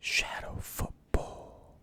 Shadow football.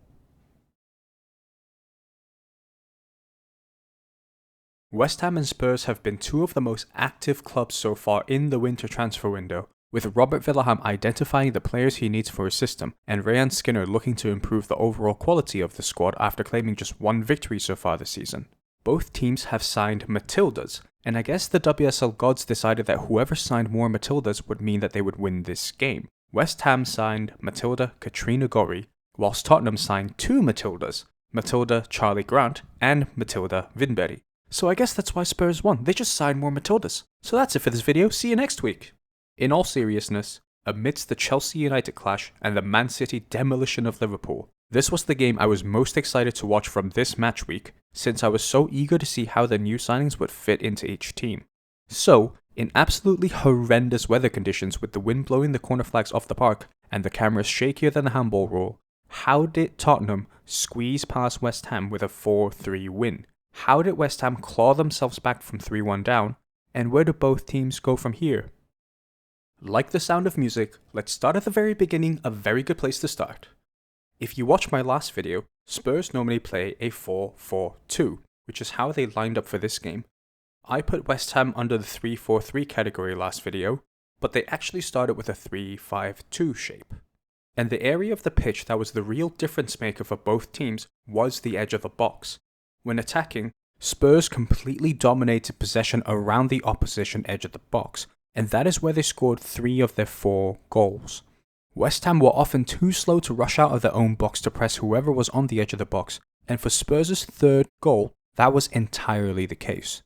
West Ham and Spurs have been two of the most active clubs so far in the winter transfer window, with Robert Villahamn identifying the players he needs for his system, and Rehanne Skinner looking to improve the overall quality of the squad after claiming just one victory so far this season. Both teams have signed Matildas, and I guess the WSL gods decided that whoever signed more Matildas would mean that they would win this game. West Ham signed Matilda Katrina Gorry, whilst Tottenham signed two Matildas, Matilda Charlie Grant and Matilda Vinberry. So I guess that's why Spurs won, they just signed more Matildas. So that's it for this video, see you next week. In all seriousness, amidst the Chelsea United clash and the Man City demolition of Liverpool, this was the game I was most excited to watch from this match week, since I was so eager to see how the new signings would fit into each team. So, in absolutely horrendous weather conditions with the wind blowing the corner flags off the park and the cameras shakier than a handball rule, how did Tottenham squeeze past West Ham with a 4-3 win? How did West Ham claw themselves back from 3-1 down? And where do both teams go from here? Like the sound of music, let's start at the very beginning, a very good place to start. If you watch my last video, Spurs normally play a 4-4-2, which is how they lined up for this game. I put West Ham under the 3-4-3 category last video, but they actually started with a 3-5-2 shape. And the area of the pitch that was the real difference maker for both teams was the edge of the box. When attacking, Spurs completely dominated possession around the opposition edge of the box, and that is where they scored 3 of their 4 goals. West Ham were often too slow to rush out of their own box to press whoever was on the edge of the box, and for Spurs' third goal, that was entirely the case.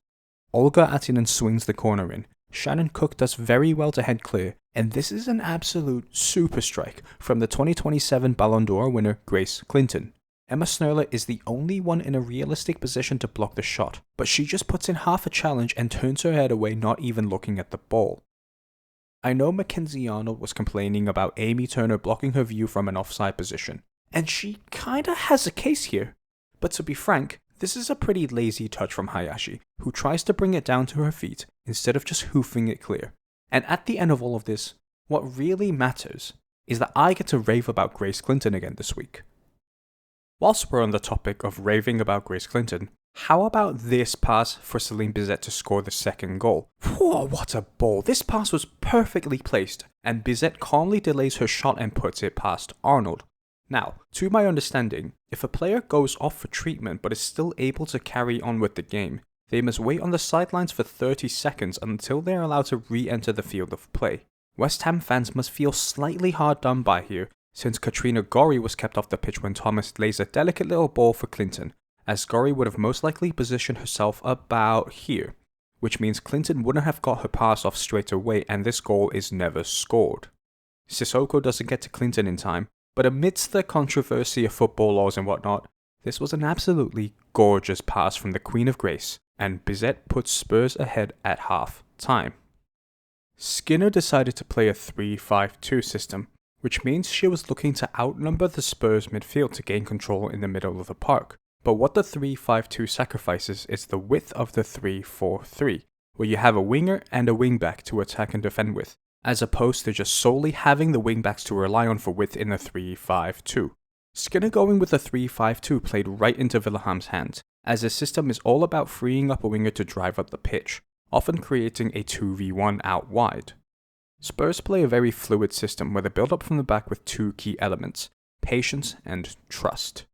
Olga Attinen swings the corner in, Shannon Cook does very well to head clear, and this is an absolute super strike from the 2027 Ballon d'Or winner Grace Clinton. Emma Snurler is the only one in a realistic position to block the shot, but she just puts in half a challenge and turns her head away, not even looking at the ball. I know Mackenzie Arnold was complaining about Amy Turner blocking her view from an offside position, and she kinda has a case here. But to be frank, this is a pretty lazy touch from Hayashi, who tries to bring it down to her feet instead of just hoofing it clear. And at the end of all of this, what really matters is that I get to rave about Grace Clinton again this week. Whilst we're on the topic of raving about Grace Clinton, how about this pass for Celine Bizet to score the second goal? Whoa, what a ball! This pass was perfectly placed, and Bizet calmly delays her shot and puts it past Arnold. Now, to my understanding, if a player goes off for treatment but is still able to carry on with the game, they must wait on the sidelines for 30 seconds until they are allowed to re-enter the field of play. West Ham fans must feel slightly hard done by here, since Katrina Gorry was kept off the pitch when Thomas lays a delicate little ball for Clinton, as Gorry would have most likely positioned herself about here, which means Clinton wouldn't have got her pass off straight away and this goal is never scored. Sissoko doesn't get to Clinton in time, but amidst the controversy of football laws and whatnot, this was an absolutely gorgeous pass from the Queen of Grace, and Bizet puts Spurs ahead at half time. Skinner decided to play a 3-5-2 system, which means she was looking to outnumber the Spurs midfield to gain control in the middle of the park. But what the 3-5-2 sacrifices is the width of the 3-4-3, where you have a winger and a wingback to attack and defend with, as opposed to just solely having the wingbacks to rely on for width in the 3-5-2. Skinner going with the 3-5-2 played right into Villaham's hands, as his system is all about freeing up a winger to drive up the pitch, often creating a 2v1 out wide. Spurs play a very fluid system where they build up from the back with 2 key elements, patience and trust.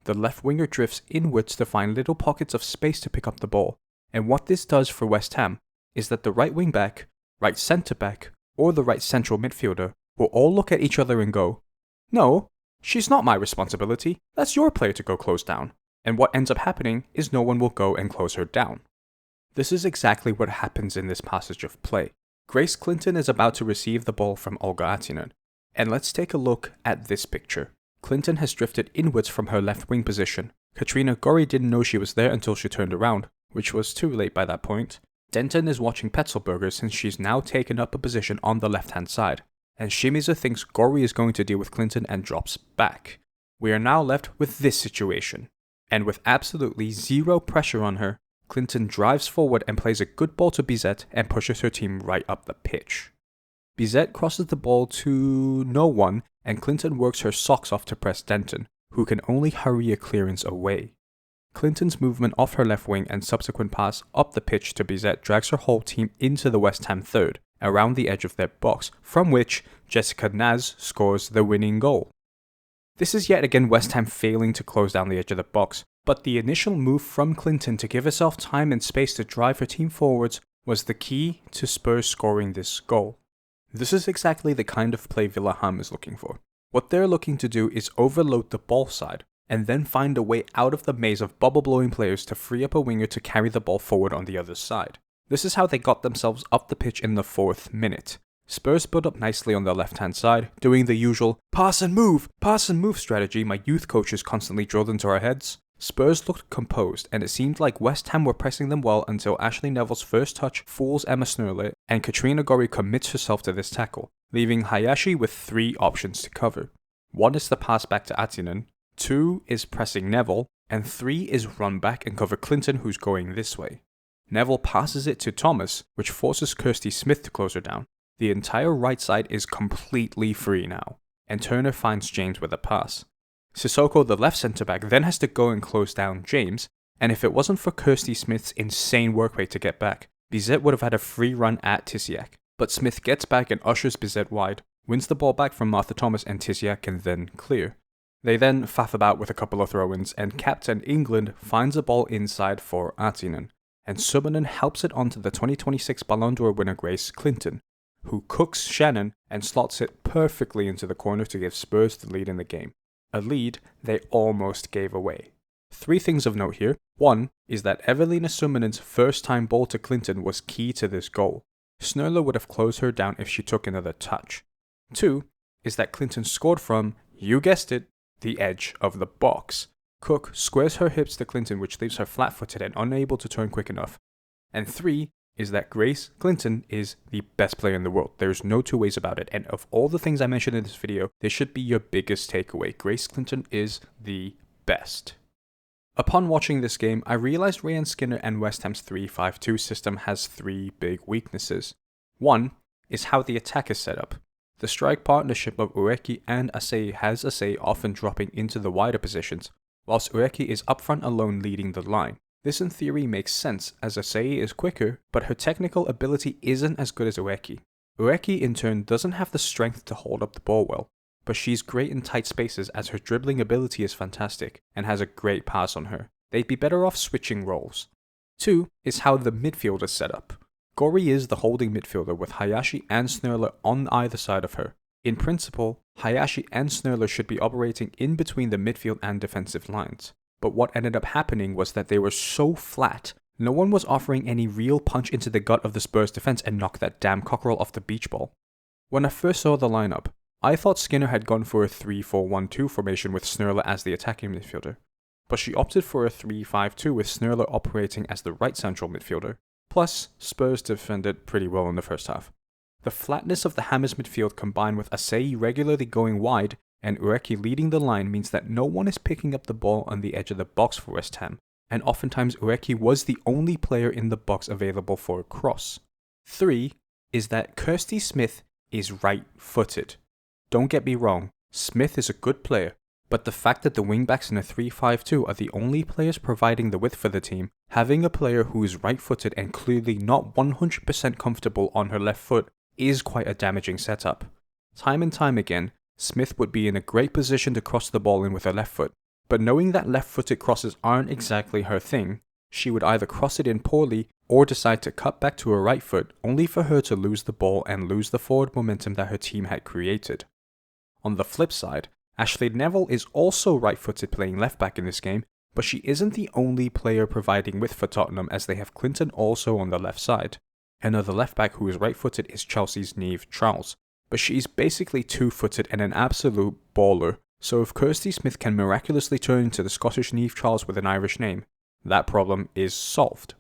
The left winger drifts inwards to find little pockets of space to pick up the ball, and what this does for West Ham is that the right wing back, right centre back, or the right central midfielder will all look at each other and go, "No, she's not my responsibility, that's your player to go close down," and what ends up happening is no one will go and close her down. This is exactly what happens in this passage of play. Grace Clinton is about to receive the ball from Olga Attinen, and let's take a look at this picture. Clinton has drifted inwards from her left wing position. Katrina Gorry didn't know she was there until she turned around, which was too late by that point. Denton is watching Petzelberger since she's now taken up a position on the left hand side, and Shimizu thinks Gorry is going to deal with Clinton and drops back. We are now left with this situation, and with absolutely zero pressure on her, Clinton drives forward and plays a good ball to Bizet and pushes her team right up the pitch. Bizet crosses the ball to no one, and Clinton works her socks off to press Denton, who can only hurry a clearance away. Clinton's movement off her left wing and subsequent pass up the pitch to Bizet drags her whole team into the West Ham third, around the edge of their box, from which Jessica Naz scores the winning goal. This is yet again West Ham failing to close down the edge of the box, but the initial move from Clinton to give herself time and space to drive her team forwards was the key to Spurs scoring this goal. This is exactly the kind of play Rehanne is looking for. What they're looking to do is overload the ball side, and then find a way out of the maze of bubble-blowing players to free up a winger to carry the ball forward on the other side. This is how they got themselves up the pitch in the 4th minute. Spurs built up nicely on their left-hand side, doing the usual pass and move strategy my youth coaches constantly drilled into our heads. Spurs looked composed, and it seemed like West Ham were pressing them well until Ashley Neville's first touch fools Emma Snurlet, and Katrina Gorry commits herself to this tackle, leaving Hayashi with 3 options to cover. 1 is the pass back to Atinen, 2 is pressing Neville, and 3 is run back and cover Clinton, who's going this way. Neville passes it to Thomas, which forces Kirsty Smith to close her down. The entire right side is completely free now, and Turner finds James with a pass. Sissoko, the left centre-back, then has to go and close down James, and if it wasn't for Kirsty Smith's insane work rate to get back, Bizet would have had a free run at Tisiak. But Smith gets back and ushers Bizet wide, wins the ball back from Martha Thomas, and Tisiak can then clear. They then faff about with a couple of throw-ins, and Captain England finds a ball inside for Atinen, and Subbanen helps it onto the 2026 Ballon d'Or winner Grace Clinton, who cooks Shannon and slots it perfectly into the corner to give Spurs the lead in the game. A lead they almost gave away. 3 things of note here. 1 is that Evelina Subbanen's first time ball to Clinton was key to this goal. Snurler would have closed her down if she took another touch. 2 is that Clinton scored from, you guessed it, the edge of the box. Cook squares her hips to Clinton, which leaves her flat-footed and unable to turn quick enough. And 3 is that Grace Clinton is the best player in the world. There's no 2 ways about it. And of all the things I mentioned in this video, this should be your biggest takeaway. Grace Clinton is the best. Upon watching this game, I realized Rehanne Skinner and West Ham's 3-5-2 system has 3 big weaknesses. 1 is how the attack is set up. The strike partnership of Ueki and Asei has Asei often dropping into the wider positions, whilst Ueki is up front alone leading the line. This in theory makes sense, as Asei is quicker, but her technical ability isn't as good as Ueki. Ueki in turn doesn't have the strength to hold up the ball well, but she's great in tight spaces as her dribbling ability is fantastic, and has a great pass on her. They'd be better off switching roles. 2 is how the midfield is set up. Gori is the holding midfielder with Hayashi and Snurler on either side of her. In principle, Hayashi and Snurler should be operating in between the midfield and defensive lines. But what ended up happening was that they were so flat, no one was offering any real punch into the gut of the Spurs defense and knock that damn cockerel off the beach ball. When I first saw the lineup, I thought Skinner had gone for a 3-4-1-2 formation with Snurler as the attacking midfielder, but she opted for a 3-5-2 with Snurler operating as the right central midfielder. Plus, Spurs defended pretty well in the first half. The flatness of the Hammers midfield combined with Asei regularly going wide and Ueki leading the line means that no one is picking up the ball on the edge of the box for West Ham, and oftentimes Ueki was the only player in the box available for a cross. 3 is that Kirsty Smith is right-footed. Don't get me wrong, Smith is a good player, but the fact that the wingbacks in a 3-5-2 are the only players providing the width for the team, having a player who is right-footed and clearly not 100% comfortable on her left foot is quite a damaging setup. Time and time again, Smith would be in a great position to cross the ball in with her left foot, but knowing that left-footed crosses aren't exactly her thing, she would either cross it in poorly or decide to cut back to her right foot only for her to lose the ball and lose the forward momentum that her team had created. On the flip side, Ashley Neville is also right-footed playing left-back in this game, but she isn't the only player providing width for Tottenham as they have Clinton also on the left side. Another left-back who is right-footed is Chelsea's Niamh Charles, but she's basically two-footed and an absolute baller, so if Kirsty Smith can miraculously turn into the Scottish Niamh Charles with an Irish name, that problem is solved.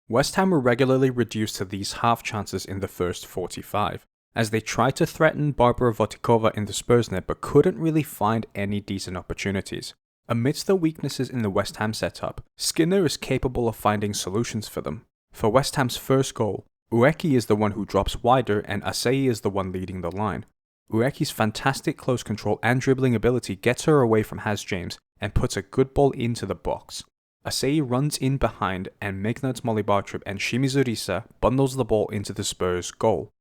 West Ham were regularly reduced to these half chances in the first 45, as they tried to threaten Barbara Votikova in the Spurs net but couldn't really find any decent opportunities. Amidst the weaknesses in the West Ham setup, Skinner is capable of finding solutions for them. For West Ham's first goal, Ueki is the one who drops wider and Asei is the one leading the line. Ueki's fantastic close control and dribbling ability gets her away from Has James and puts a good ball into the box. Asei runs in behind and Meghnad's Molly bar trip and Shimizu Risa bundles the ball into the Spurs' goal.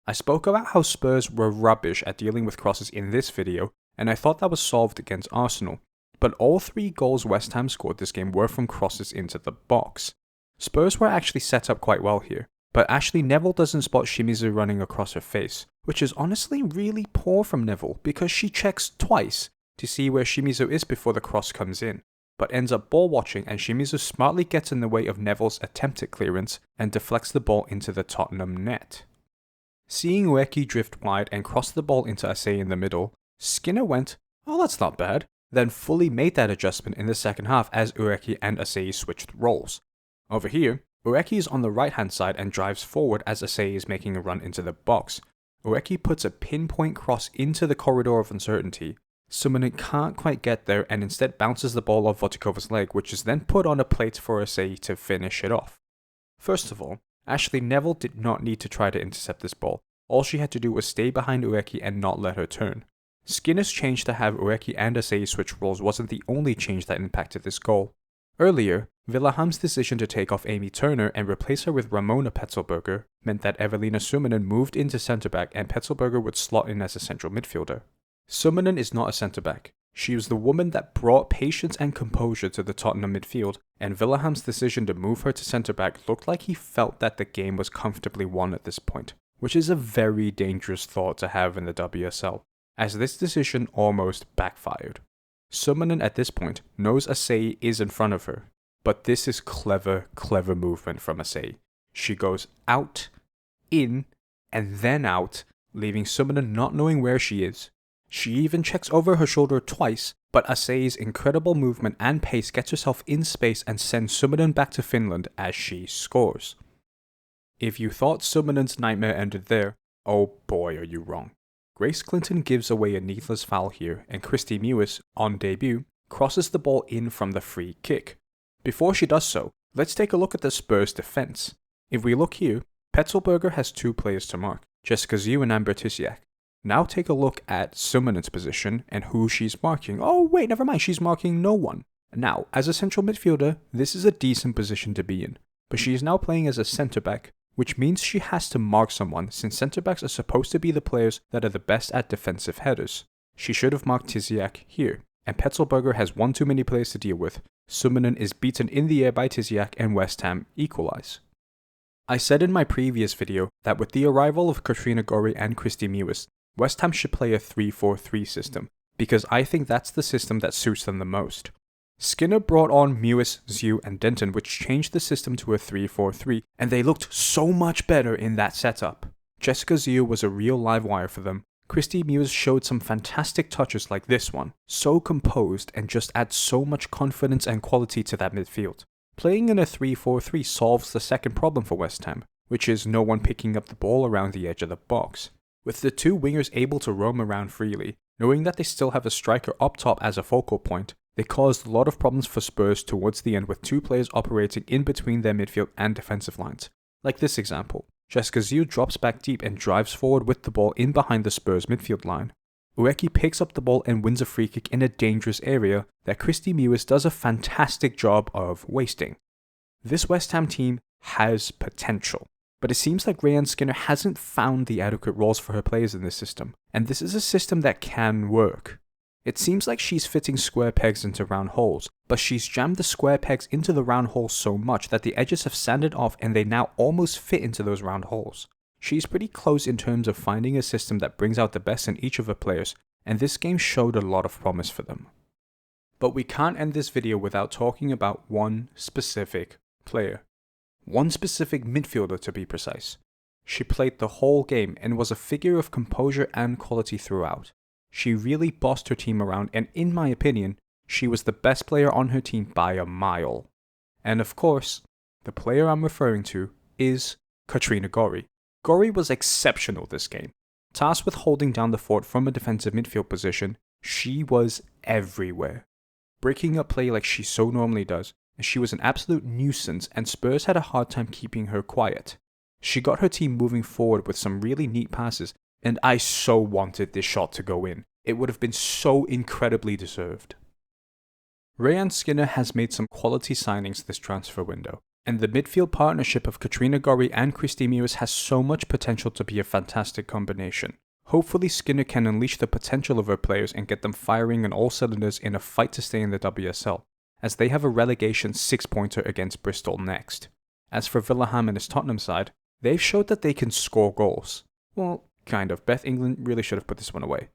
I spoke about how Spurs were rubbish at dealing with crosses in this video, and I thought that was solved against Arsenal, but all 3 goals West Ham scored this game were from crosses into the box. Spurs were actually set up quite well here, but Ashley Neville doesn't spot Shimizu running across her face, which is honestly really poor from Neville because she checks twice to see where Shimizu is before the cross comes in, but ends up ball watching and Shimizu smartly gets in the way of Neville's attempted clearance and deflects the ball into the Tottenham net. Seeing Ueki drift wide and cross the ball into Asei in the middle, Skinner went, "Oh, that's not bad," then fully made that adjustment in the second half as Ueki and Asei switched roles. Over here, Ueki is on the right hand side and drives forward as Asei is making a run into the box. Ueki puts a pinpoint cross into the corridor of uncertainty. Summonen can't quite get there and instead bounces the ball off Votikova's leg, which is then put on a plate for Asei to finish it off. First of all, Ashley Neville did not need to try to intercept this ball. All she had to do was stay behind Ueki and not let her turn. Skinner's change to have Ueki and Asei switch roles wasn't the only change that impacted this goal. Earlier, Villaham's decision to take off Amy Turner and replace her with Ramona Petzelberger meant that Evelina Summonen moved into centre-back and Petzelberger would slot in as a central midfielder. Summonen is not a centre-back. She was the woman that brought patience and composure to the Tottenham midfield, and Villaham's decision to move her to centre-back looked like he felt that the game was comfortably won at this point, which is a very dangerous thought to have in the WSL, as this decision almost backfired. Summonen at this point knows Asei is in front of her, but this is clever movement from Asei. She goes out, in, and then out, leaving Summonen not knowing where she is. She even checks over her shoulder twice, but Asei's incredible movement and pace gets herself in space and sends Summonen back to Finland as she scores. If you thought Summonen's nightmare ended there, oh boy are you wrong. Grace Clinton gives away a needless foul here, and Christy Mewis, on debut, crosses the ball in from the free kick. Before she does so, let's take a look at the Spurs defense. If we look here, Petzelberger has 2 players to mark, Jessica Ziu and Amber Tisiak. Now take a look at Summonen's position and who she's marking. Oh wait, never mind, she's marking no one. Now, as a central midfielder, this is a decent position to be in, but she is now playing as a centre-back, which means she has to mark someone since centre-backs are supposed to be the players that are the best at defensive headers. She should have marked Tisiak here, and Petzelberger has one too many players to deal with. Summonen is beaten in the air by Tisiak and West Ham equalise. I said in my previous video that with the arrival of Katrina Gorry and Christy Mewis, West Ham should play a 3-4-3 system, because I think that's the system that suits them the most. Skinner brought on Mewis, Ziu, and Denton, which changed the system to a 3-4-3, and they looked so much better in that setup. Jessica Ziu was a real live wire for them. Christy Mewis showed some fantastic touches like this one, so composed and just adds so much confidence and quality to that midfield. Playing in a 3-4-3 solves the second problem for West Ham, which is no one picking up the ball around the edge of the box. With the 2 wingers able to roam around freely, knowing that they still have a striker up top as a focal point, they caused a lot of problems for Spurs towards the end with 2 players operating in between their midfield and defensive lines. Like this example, Jessica Ziu drops back deep and drives forward with the ball in behind the Spurs midfield line. Ueki picks up the ball and wins a free kick in a dangerous area that Christy Mewis does a fantastic job of wasting. This West Ham team has potential, but it seems like Rehanne Skinner hasn't found the adequate roles for her players in this system, and this is a system that can work. It seems like she's fitting square pegs into round holes, but she's jammed the square pegs into the round holes so much that the edges have sanded off and they now almost fit into those round holes. She's pretty close in terms of finding a system that brings out the best in each of her players, and this game showed a lot of promise for them. But we can't end this video without talking about one specific player. One specific midfielder to be precise. She played the whole game and was a figure of composure and quality throughout. She really bossed her team around, and in my opinion, she was the best player on her team by a mile. And of course, the player I'm referring to is Katrina Gorry. Gorry was exceptional this game. Tasked with holding down the fort from a defensive midfield position, she was everywhere. Breaking up play like she so normally does, and she was an absolute nuisance and Spurs had a hard time keeping her quiet. She got her team moving forward with some really neat passes, and I so wanted this shot to go in. It would have been so incredibly deserved. Rehanne Skinner has made some quality signings this transfer window, and the midfield partnership of Katrina Gorry and Christy Mears has so much potential to be a fantastic combination. Hopefully Skinner can unleash the potential of her players and get them firing on all cylinders in a fight to stay in the WSL, as they have a relegation 6-pointer against Bristol next. As for Ham and his Tottenham side, they've showed that they can score goals. Well, kind of. Beth England really should have put this one away.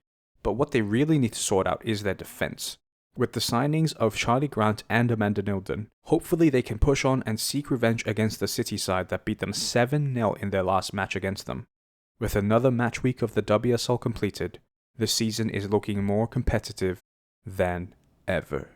But what they really need to sort out is their defense. With the signings of Charlie Grant and Amanda Nilden, hopefully they can push on and seek revenge against the City side that beat them 7-0 in their last match against them. With another match week of the WSL completed, the season is looking more competitive than ever.